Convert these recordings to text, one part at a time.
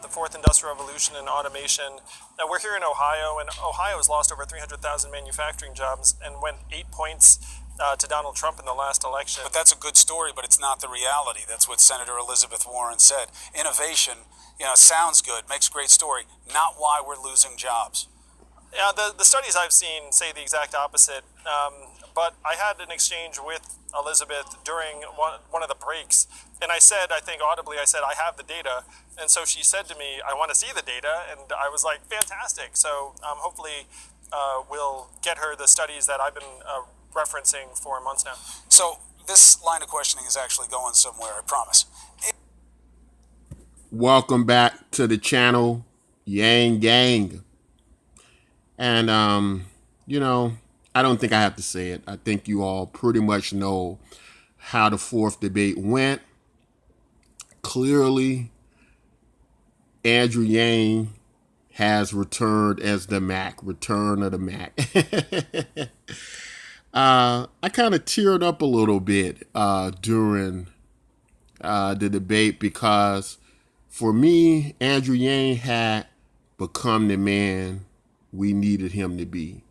the fourth industrial revolution and automation. Now, we're here in Ohio, and Ohio has lost over 300,000 manufacturing jobs and went 8 points to Donald Trump in the last election. But that's a good story, but it's not the reality. That's what Senator Elizabeth Warren said. Innovation, sounds good, makes a great story, not why we're losing jobs. Yeah, the studies I've seen say the exact opposite. But I had an exchange with Elizabeth during one of the breaks, and I said, I think audibly, I said, I have the data. And so she said to me, I want to see the data. And I was like, fantastic. So hopefully we'll get her the studies that I've been referencing for months now. So this line of questioning is actually going somewhere, I promise. Welcome back to the channel, Yang Gang. And, I don't think I have to say it. I think you all pretty much know how the fourth debate went. Clearly, Andrew Yang has returned as the Mack, return of the Mack. I kind of teared up a little bit during the debate because for me, Andrew Yang had become the man we needed him to be.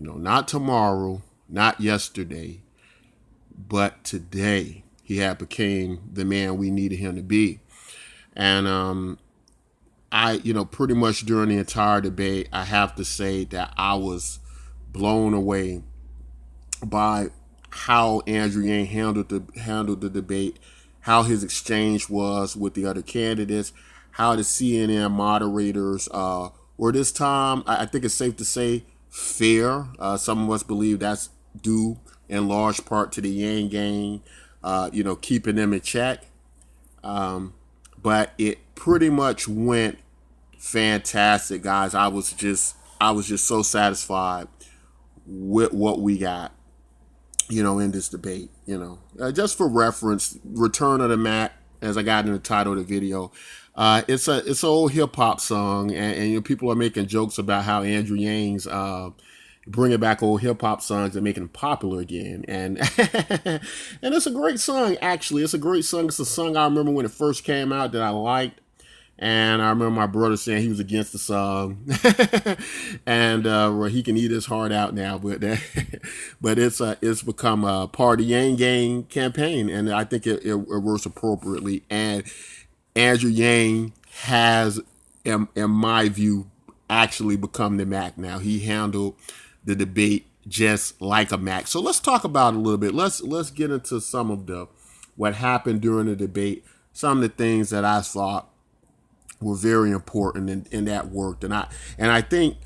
Not tomorrow, not yesterday, but today he had became the man we needed him to be. And I, pretty much during the entire debate, I have to say that I was blown away by how Andrew Yang handled the debate, how his exchange was with the other candidates, how the CNN moderators were this time, I think it's safe to say, fair. Some of us believe that's due in large part to the Yang Gang, keeping them in check. But it pretty much went fantastic, guys. I was just so satisfied with what we got, in this debate. Just for reference, Return of the Mack, as I got in the title of the video, it's an old hip hop song, and people are making jokes about how Andrew Yang's bringing back old hip hop songs and making them popular again, and and it's a great song. Actually, it's a great song. It's a song I remember when it first came out that I liked, and I remember my brother saying he was against the song, and he can eat his heart out now, but it's become a part of the Yang Gang campaign, and I think it works appropriately. And Andrew Yang has, in my view, actually become the Mack now. He handled the debate just like a Mack. So let's talk about it a little bit. Let's get into some of what happened during the debate, some of the things that I thought were very important and that worked. And I think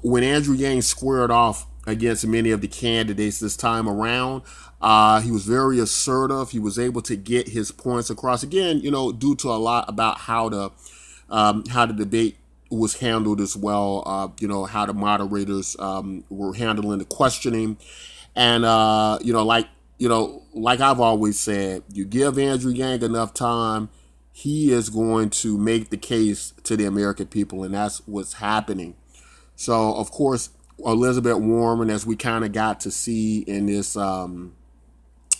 when Andrew Yang squared off against many of the candidates this time around, he was very assertive. He was able to get his points across. Again, due to a lot about how the debate was handled as well. How the moderators were handling the questioning, and like I've always said, you give Andrew Yang enough time, he is going to make the case to the American people, and that's what's happening. So, of course, Elizabeth Warren, as we kind of got to see in this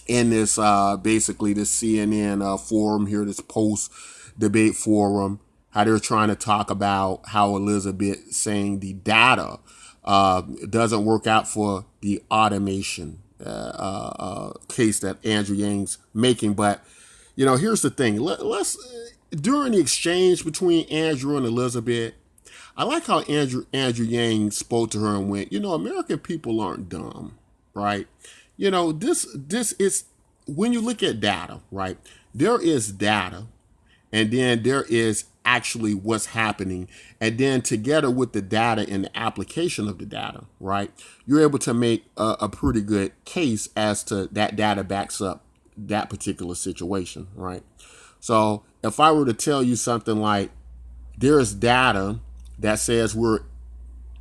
basically this CNN forum here, this post-debate forum, how they're trying to talk about how Elizabeth saying the data doesn't work out for the automation case that Andrew Yang's making. But, here's the thing. Let's during the exchange between Andrew and Elizabeth, I like how Andrew Yang spoke to her and went, American people aren't dumb, right? This is, when you look at data, right? There is data, and then there is actually what's happening. And then together with the data and the application of the data, right? You're able to make a pretty good case as to that data backs up that particular situation, right? So if I were to tell you something like, there's data that says we're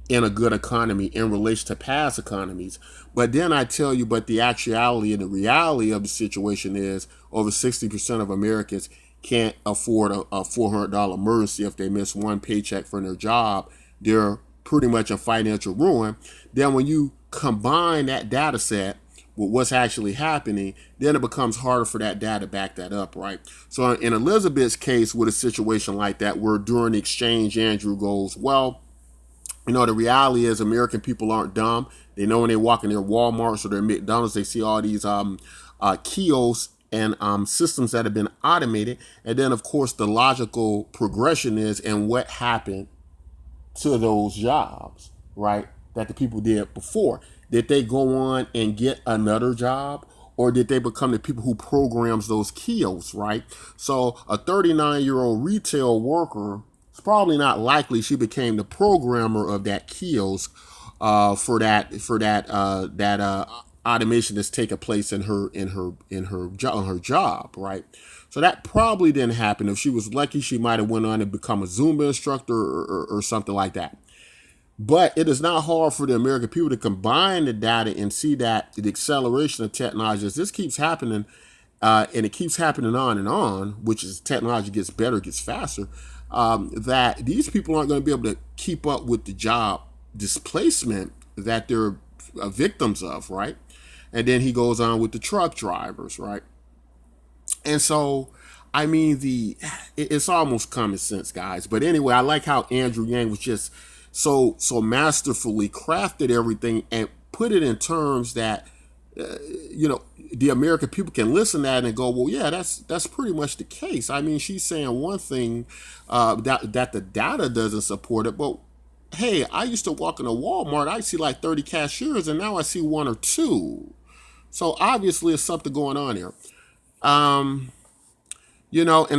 in a good economy in relation to past economies, but then I tell you, but the actuality and the reality of the situation is over 60% of Americans can't afford a $400 emergency if they miss one paycheck from their job. They're pretty much in financial ruin. Then when you combine that data set with what's actually happening, then it becomes harder for that data to back that up, right? So in Elizabeth's case, with a situation like that, where during the exchange, Andrew goes, well, the reality is American people aren't dumb. They know when they walk in their Walmarts or their McDonald's, they see all these kiosks and systems that have been automated. And then, of course, the logical progression is, and what happened to those jobs, right, that the people did before? Did they go on and get another job? Or did they become the people who programs those kiosks, right? So a 39-year-old retail worker, it's probably not likely she became the programmer of that kiosk for that automation that's taking place in her job, right? So that probably didn't happen. If she was lucky, she might have went on and become a Zumba instructor or something like that. But it is not hard for the American people to combine the data and see that the acceleration of technology, as this keeps happening, and it keeps happening on, which is technology gets better, gets faster, that these people aren't going to be able to keep up with the job displacement that they're victims of, right? And then he goes on with the truck drivers, right? And so, I mean, it's almost common sense, guys. But anyway, I like how Andrew Yang was just so masterfully crafted everything and put it in terms that the American people can listen to that and go, well, yeah, that's pretty much the case. I mean, she's saying one thing that the data doesn't support it, but hey, I used to walk in a Walmart, I see like 30 cashiers, and now I see one or two. So obviously, there's something going on here. And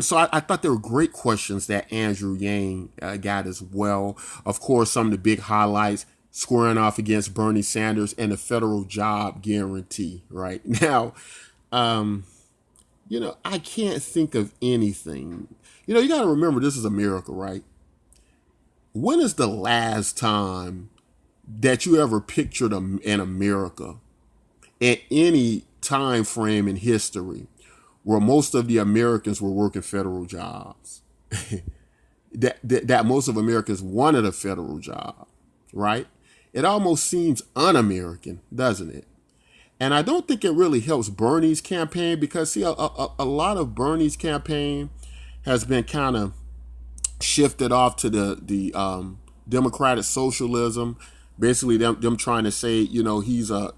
so I thought there were great questions that Andrew Yang got as well. Of course, some of the big highlights, squaring off against Bernie Sanders and the federal job guarantee, right? Now, I can't think of anything. You got to remember, this is America, right? When is the last time that you ever pictured in America at any time frame in history where most of the Americans were working federal jobs? that most of Americans wanted a federal job, right? It almost seems un-American, doesn't it? And I don't think it really helps Bernie's campaign, because, see, a lot of Bernie's campaign has been kind of shifted off to the democratic socialism, basically them trying to say, he's a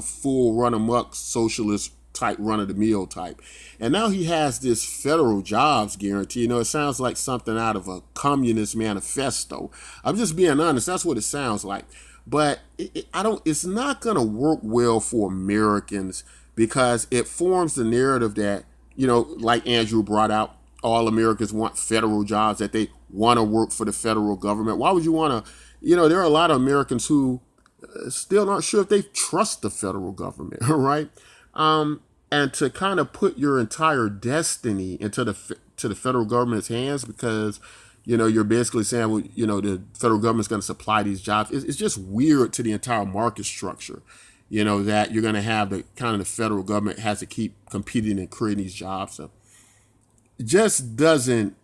full run amok socialist type, run of the mill type. And now he has this federal jobs guarantee. It sounds like something out of a communist manifesto. I'm just being honest. That's what it sounds like. But it's not going to work well for Americans, because it forms the narrative that, like Andrew brought out, all Americans want federal jobs, that they want to work for the federal government. Why would you want to, there are a lot of Americans who still not sure if they trust the federal government, right? And to kind of put your entire destiny into the federal government's hands, because you're basically saying, well, the federal government's going to supply these jobs. It's just weird to the entire market structure, that you're going to have the federal government has to keep competing and creating these jobs. So it just doesn't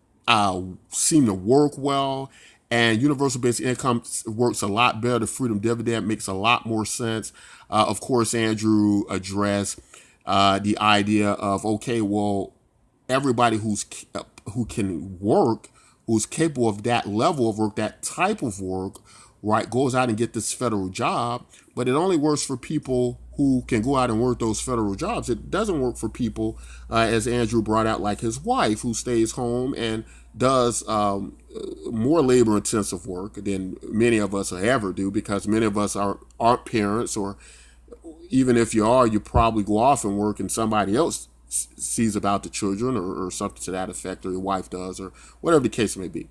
seem to work well. And universal basic income works a lot better. The freedom dividend makes a lot more sense. Of course, Andrew addressed the idea of, okay, well, everybody who can work, who's capable of that level of work, that type of work, right, goes out and get this federal job. But it only works for people who can go out and work those federal jobs. It doesn't work for people, as Andrew brought out, like his wife, who stays home and does more labor-intensive work than many of us will ever do, because many of us aren't parents, or even if you are, you probably go off and work and somebody else sees about the children, or something to that effect, or your wife does, or whatever the case may be.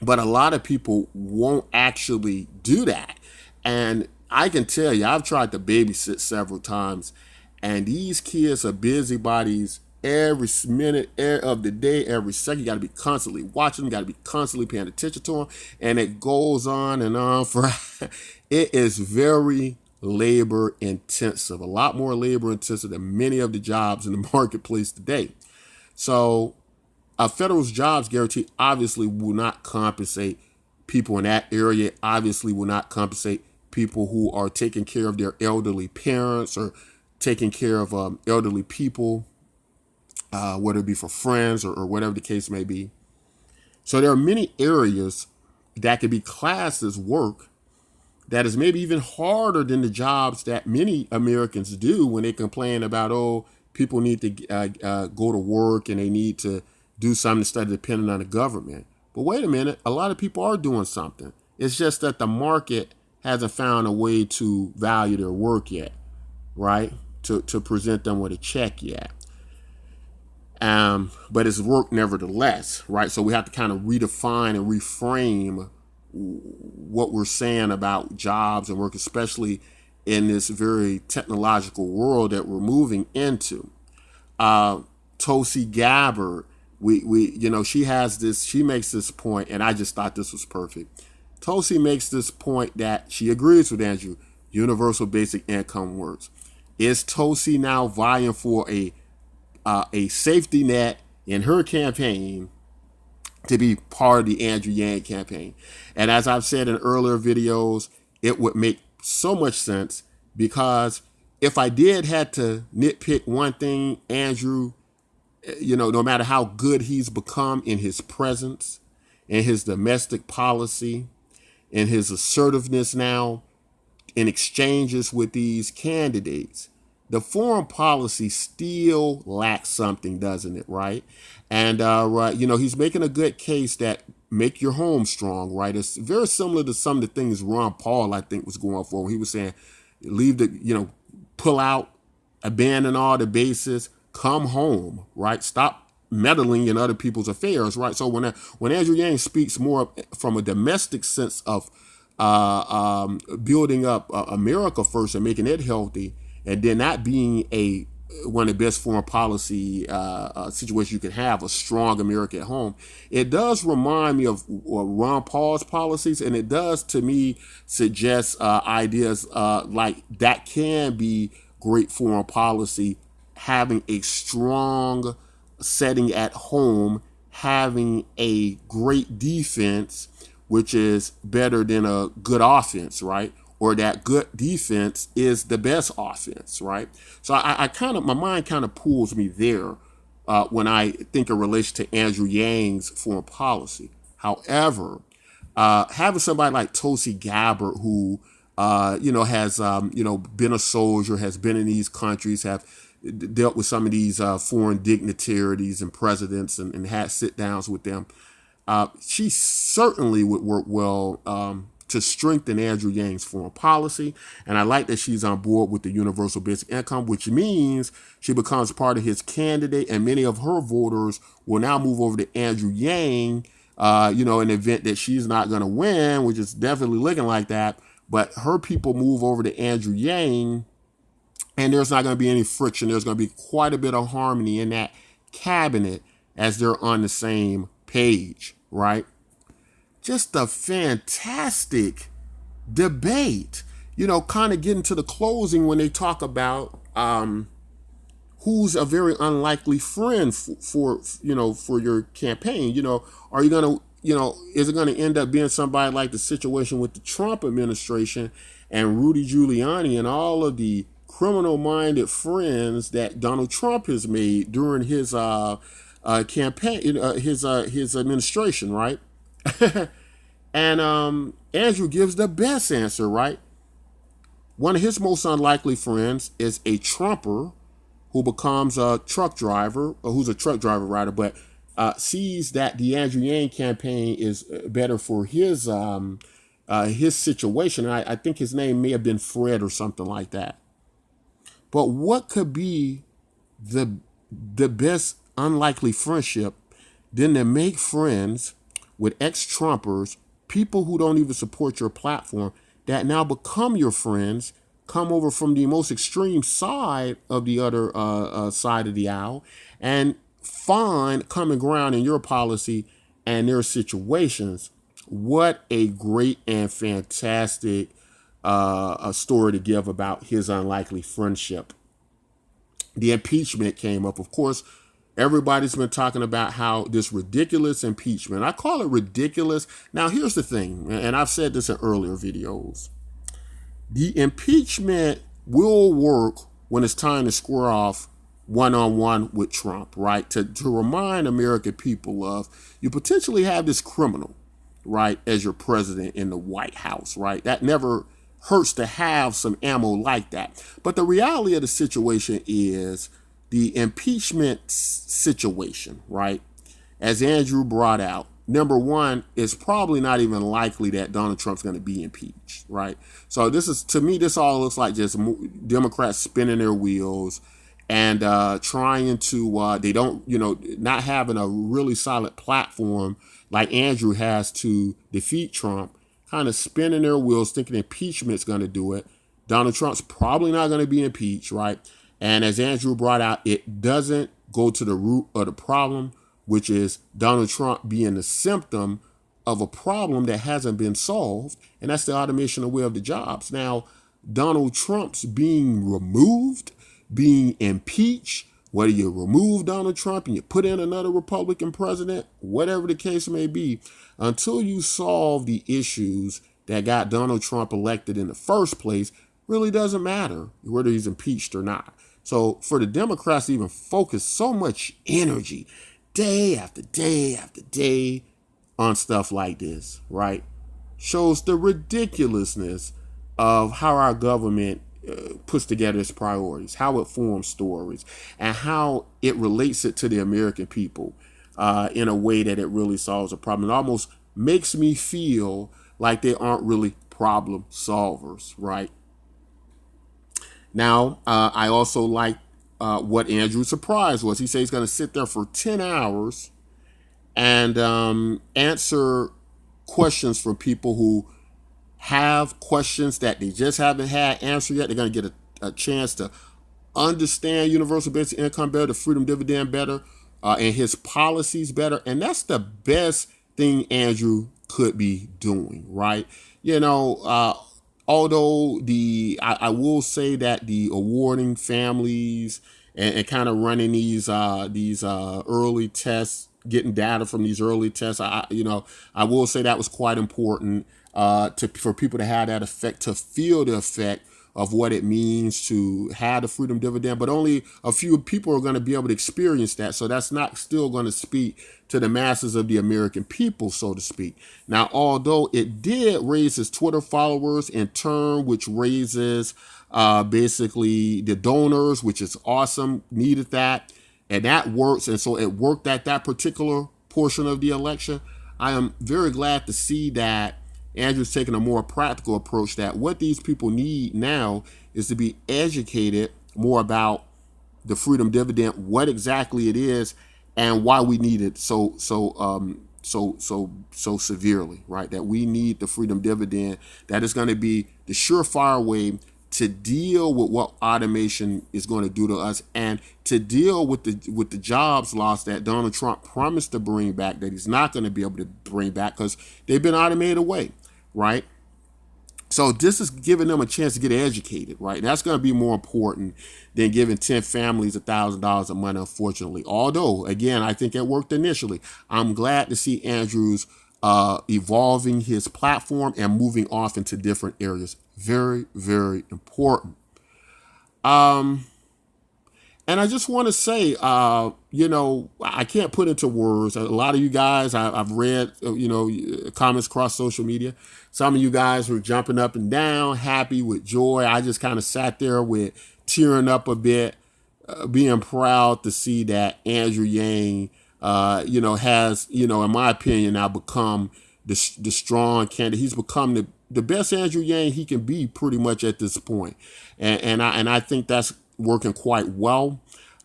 But a lot of people won't actually do that. And I can tell you, I've tried to babysit several times, and these kids are busybodies every minute of the day, every second. You got to be constantly watching them, got to be constantly paying attention to them, and it goes on and on for it is very labor intensive, a lot more labor intensive than many of the jobs in the marketplace today. So a federal jobs guarantee obviously will not compensate people in that area, obviously will not compensate people who are taking care of their elderly parents or taking care of elderly people, whether it be for friends or whatever the case may be. So there are many areas that could be classed as work that is maybe even harder than the jobs that many Americans do when they complain about, oh, people need to go to work and they need to do something instead of depending on the government. But wait a minute, a lot of people are doing something. It's just that the market hasn't found a way to value their work yet, right? To present them with a check yet. But it's work nevertheless, right? So we have to kind of redefine and reframe what we're saying about jobs and work, especially in this very technological world that we're moving into. Tulsi Gabbard, she makes this point, and I just thought this was perfect. Tulsi makes this point that she agrees with Andrew. Universal basic income works. Is Tulsi now vying for a safety net in her campaign to be part of the Andrew Yang campaign? And as I've said in earlier videos, it would make so much sense, because if I had to nitpick one thing, Andrew, no matter how good he's become in his presence, in his domestic policy, in his assertiveness now, in exchanges with these candidates, the foreign policy still lacks something, doesn't it? Right. And, he's making a good case that make your home strong. Right. It's very similar to some of the things Ron Paul, I think, was going for. He was saying, pull out, abandon all the bases, come home. Right. Stop meddling in other people's affairs. Right. So when Andrew Yang speaks more from a domestic sense of building up America first and making it healthy, and then that being one of the best foreign policy situations you can have, a strong America at home, it does remind me of Ron Paul's policies, and it does, to me, suggest ideas like that can be great foreign policy, having a strong setting at home, having a great defense, which is better than a good offense, right? Or that good defense is the best offense, right? So my mind kind of pulls me there when I think in relation to Andrew Yang's foreign policy. However, having somebody like Tulsi Gabbard, who has been a soldier, has been in these countries, have dealt with some of these foreign dignitaries and presidents, and had sit downs with them, she certainly would work well to strengthen Andrew Yang's foreign policy. And I like that she's on board with the universal basic income, which means she becomes part of his candidate, and many of her voters will now move over to Andrew Yang, in the event that she's not going to win, which is definitely looking like that. But her people move over to Andrew Yang, and there's not going to be any friction. There's going to be quite a bit of harmony in that cabinet as they're on the same page, right? Just a fantastic debate, kind of getting to the closing when they talk about who's a very unlikely friend for your campaign. Are you going to, is it going to end up being somebody like the situation with the Trump administration and Rudy Giuliani and all of the criminal-minded friends that Donald Trump has made during his campaign, his administration, right? And Andrew gives the best answer, right? One of his most unlikely friends is a Trumper who becomes a truck driver, or who's a truck driver rather, but sees that the Andrew Yang campaign is better for his situation. And I think his name may have been Fred or something like that. But what could be the best unlikely friendship than to make friends with ex-Trumpers, people who don't even support your platform, that now become your friends, come over from the most extreme side of the other side of the aisle, and find common ground in your policy and their situations. What a great and fantastic story to give about his unlikely friendship. The impeachment came up. Of course, everybody's been talking about how this ridiculous impeachment, I call it ridiculous. Now, here's the thing, and I've said this in earlier videos. The impeachment will work when it's time to square off one-on-one with Trump, right? To remind American people of, you potentially have this criminal, right, as your president in the White House, right? That never hurts to have some ammo like that. But the reality of the situation is the impeachment situation, right? As Andrew brought out, number one, it's probably not even likely that Donald Trump's going to be impeached, right? So this is, to me, this all looks like just Democrats spinning their wheels and trying to, they don't, not having a really solid platform like Andrew has to defeat Trump, kind of spinning their wheels, thinking impeachment's going to do it. Donald Trump's probably not going to be impeached, right? And as Andrew brought out, it doesn't go to the root of the problem, which is Donald Trump being the symptom of a problem that hasn't been solved, and that's the automation away of the jobs. Now, Donald Trump's being removed, being impeached, whether you remove Donald Trump and you put in another Republican president, whatever the case may be, until you solve the issues that got Donald Trump elected in the first place, really doesn't matter whether he's impeached or not. So for the Democrats to even focus so much energy day after day after day on stuff like this, right, shows the ridiculousness of how our government puts together its priorities, how it forms stories, and how it relates it to the American people in a way that it really solves a problem. It almost makes me feel like they aren't really problem solvers, right? Now, I also like what Andrew's surprise was. He said he's going to sit there for 10 hours and answer questions from people who have questions that they just haven't had answered yet. They're going to get a chance to understand universal basic income better, the freedom dividend better, and his policies better. And that's the best thing Andrew could be doing, right? Although I will say that the awarding families and kind of running these early tests, getting data from these early tests, I will say that was quite important for people to have that effect, to feel the effect of what it means to have the freedom dividend, but only a few people are going to be able to experience that. So that's not still going to speak to the masses of the American people, so to speak. Now, although it did raise his Twitter followers in turn, which raises basically the donors, which is awesome, needed that, and that works. And so it worked at that particular portion of the election. I am very glad to see that Andrew's taking a more practical approach, that what these people need now is to be educated more about the freedom dividend, what exactly it is, and why we need it so severely, right? That we need the freedom dividend. That is going to be the surefire way to deal with what automation is going to do to us, and to deal with the jobs loss that Donald Trump promised to bring back, that he's not going to be able to bring back because they've been automated away. Right? So this is giving them a chance to get educated, right? That's going to be more important than giving 10 families $1,000 a month, unfortunately. Although, again, I think it worked initially. I'm glad to see Andrews evolving his platform and moving off into different areas. Very, very important. And I just want to say, I can't put into words. A lot of you guys, I've read, comments across social media. Some of you guys were jumping up and down, happy with joy. I just kind of sat there with tearing up a bit, being proud to see that Andrew Yang, has, in my opinion, now become the strong candidate. He's become the best Andrew Yang he can be pretty much at this point. And I think that's working quite well.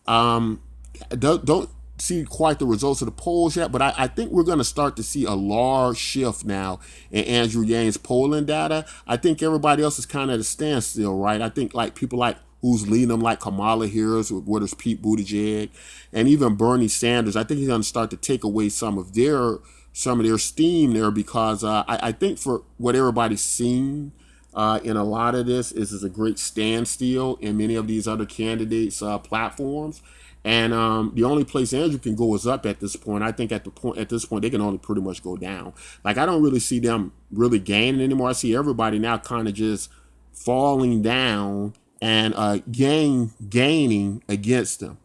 Don't see quite the results of the polls yet, but I think we're going to start to see a large shift now in Andrew Yang's polling data. I think everybody else is kind of at a standstill, right? I think like people like who's leading them, like Kamala Harris, where there's Pete Buttigieg, and even Bernie Sanders. I think he's going to start to take away some of their steam there, because I think for what everybody's seen in a lot of this is a great standstill in many of these other candidates' platforms. And the only place Andrew can go is up at this point. I think at this point, they can only pretty much go down. Like, I don't really see them really gaining anymore. I see everybody now kind of just falling down and gaining against them.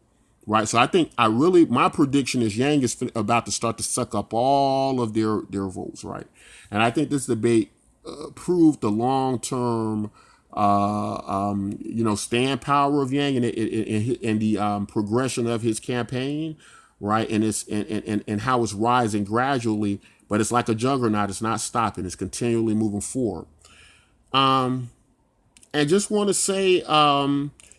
Right. So I think my prediction is Yang is about to start to suck up all of their votes. Right. And I think this debate proved the long term, stand power of Yang and the progression of his campaign. Right. And how it's rising gradually. But it's like a juggernaut. It's not stopping. It's continually moving forward. And just want to say,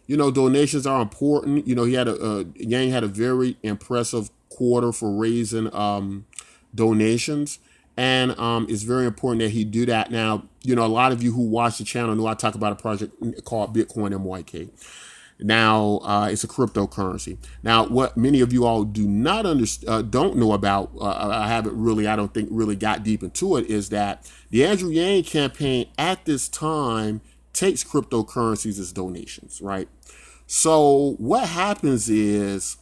donations are important. Yang had a very impressive quarter for raising donations, and it's very important that he do that. Now, a lot of you who watch the channel know I talk about a project called Bitcoin MYK. Now, it's a cryptocurrency. Now, what many of you all don't know about, I don't think really got deep into it, is that the Andrew Yang campaign at this time takes cryptocurrencies as donations, right? So what happens is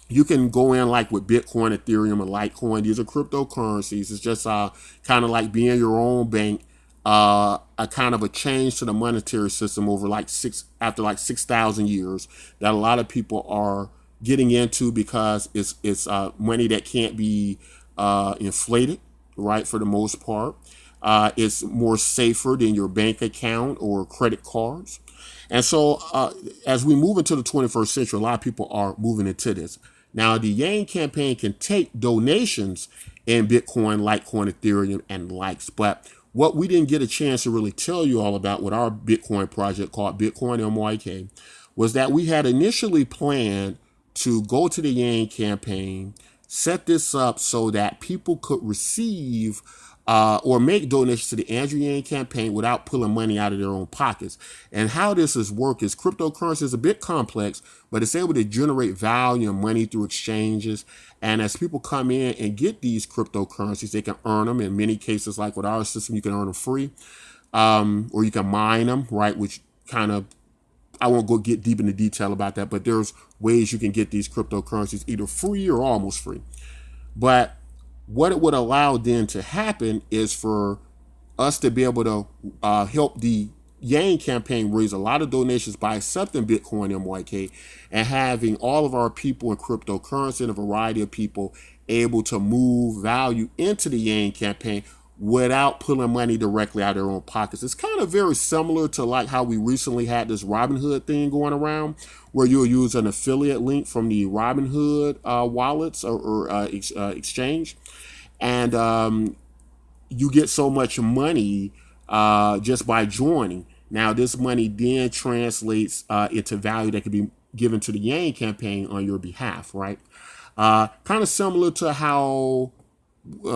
you can go in like with Bitcoin, Ethereum, and Litecoin. These are cryptocurrencies. It's just kind of like being your own bank, a kind of a change to the monetary system after 6,000 years that a lot of people are getting into because it's money that can't be inflated, right, for the most part. It's more safer than your bank account or credit cards. And so as we move into the 21st century, a lot of people are moving into this. Now, the Yang campaign can take donations in Bitcoin, Litecoin, Ethereum, and likes. But what we didn't get a chance to really tell you all about with our Bitcoin project called Bitcoin MYK was that we had initially planned to go to the Yang campaign, set this up so that people could receive or make donations to the Andrew Yang campaign without pulling money out of their own pockets. And how this is work is cryptocurrency is a bit complex, but it's able to generate value and money through exchanges. And as people come in and get these cryptocurrencies, they can earn them. In many cases, like with our system, you can earn them free, or you can mine them, right? Which kind of, I won't go get deep into detail about that, but there's ways you can get these cryptocurrencies either free or almost free. But what it would allow then to happen is for us to be able to help the Yang campaign raise a lot of donations by accepting Bitcoin MYK and having all of our people in cryptocurrency and a variety of people able to move value into the Yang campaign without pulling money directly out of their own pockets. It's kind of very similar to like how we recently had this Robinhood thing going around where you'll use an affiliate link from the Robinhood wallets or exchange. And you get so much money just by joining. Now, this money then translates into value that can be given to the Yang campaign on your behalf, right? Kind of similar to how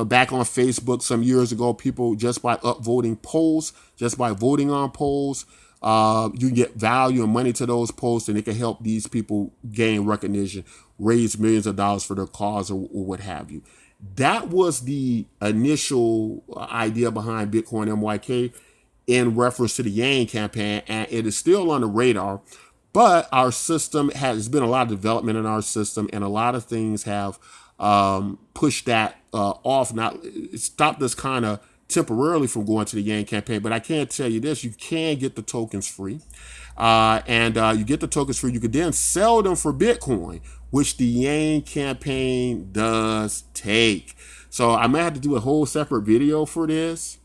back on Facebook some years ago, people just by upvoting polls, just by voting on polls, you can get value and money to those posts, and it can help these people gain recognition, raise millions of dollars for their cause or what have you. That was the initial idea behind Bitcoin MYK in reference to the Yang campaign, and it is still on the radar. But our system has been a lot of development in our system, and a lot of things have pushed that off. Now, it stopped us kind of temporarily from going to the Yang campaign, but I can tell you this: you can get the tokens free, and you get the tokens free. You could then sell them for Bitcoin, which the Yang campaign does take. So I may have to do a whole separate video for this,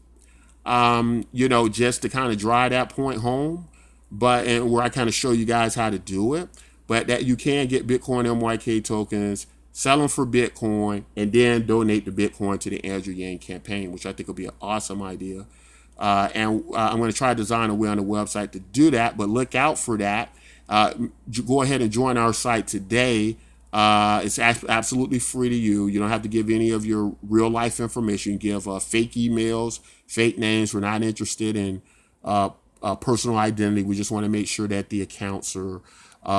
just to kind of drive that point home, and where I kind of show you guys how to do it. But that you can get Bitcoin MYK tokens, sell them for Bitcoin, and then donate the Bitcoin to the Andrew Yang campaign, which I think will be an awesome idea. And I'm going to try to design a way on the website to do that, but look out for that. Go ahead and join our site today. It's absolutely free to you. You don't have to give any of your real life information. You give fake emails, fake names. We're not interested in personal identity. We just want to make sure that the accounts are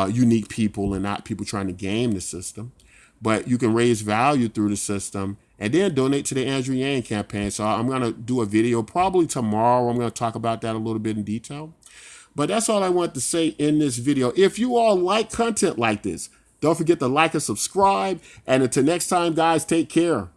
unique people and not people trying to game the system. But you can raise value through the system and then donate to the Andrew Yang campaign. So I'm going to do a video probably tomorrow. I'm going to talk about that a little bit in detail. But that's all I want to say in this video. If you all like content like this, don't forget to like and subscribe. And until next time, guys, take care.